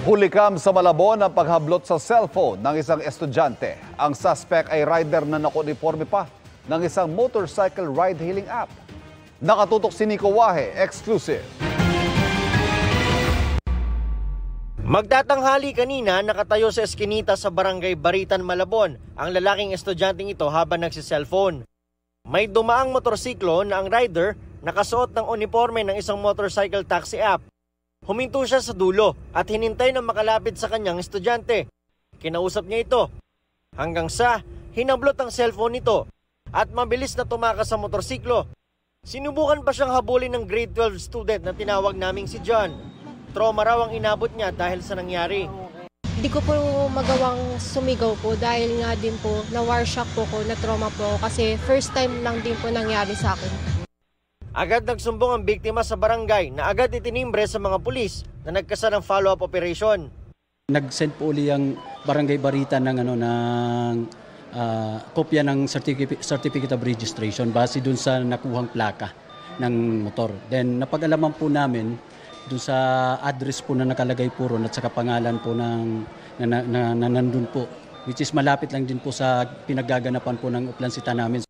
Hulikam sa Malabon ang paghablot sa cellphone ng isang estudyante. Ang suspect ay rider na nakuniforme pa ng isang motorcycle ride-hailing app. Nakatutok si Nico Wahe, exclusive. Magtatanghali kanina, nakatayo sa eskinita sa Barangay Baritan, Malabon ang lalaking estudyanteng ito habang nagsiselfone. May dumaang motorsiklo na ang rider nakasuot ng uniforme ng isang motorcycle taxi app. Huminto siya sa dulo at hinintay na makalapit sa kanyang estudyante. Kinausap niya ito hanggang sa hinablot ang cellphone nito at mabilis na tumakas sa motorsiklo. Sinubukan pa siyang habulin ng grade 12 student na tinawag naming si John. Trauma raw ang inabot niya dahil sa nangyari. Hindi ko po magawang sumigaw po dahil nga din po na-war shock po ko, na-trauma po kasi first time lang din po nangyari sa akin. Agad nagsumbong ang biktima sa barangay na agad itinimbre sa mga pulis na nagkasa ng follow-up operation. Nag-send po uli ang Barangay Baritan ng kopya ng certificate of registration base dun sa nakuhang plaka ng motor. Then napag-alaman po namin dun sa address po na nakalagay po ron at saka pangalan po na nandun po, which is malapit lang din po sa pinaggaganapan po ng Uplansita namin.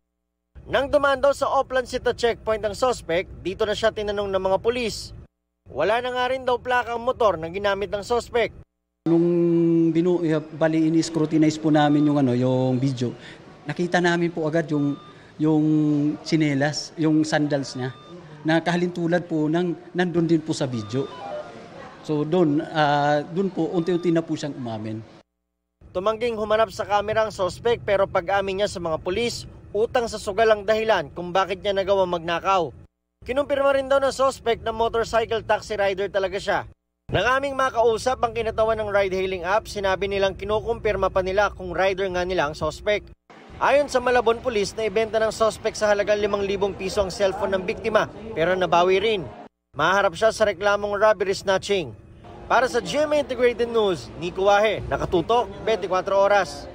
Nang dumaan daw sa Uplansita checkpoint ang suspect, dito na siya tinanong ng mga pulis. Wala na nga rin daw plaka ang motor na ginamit ng suspect. Nung ini-scrutinize po namin yung video, nakita namin po agad yung tsinelas, yung sandals niya, na kahalintulad po nandun din po sa video. So doon po unti-unti na po siyang umamin. Tumangging humanap sa kamera ang suspect pero pag-amin niya sa mga pulis, utang sa sugal ang dahilan kung bakit niya nagawa magnakaw. Kinumpirma rin daw ng suspect na motorcycle taxi rider talaga siya. Nang aming makausap ang kinatawan ng ride-hailing app, sinabi nilang kinukumpirma pa nila kung rider nga nila ang suspect. Ayon sa Malabon Police, na ibenta ng suspect sa halagang 5,000 piso ang cellphone ng biktima pero nabawi rin. Maharap siya sa reklamong robbery snatching. Para sa GMA Integrated News, Nico Wahe, nakatutok 24 oras.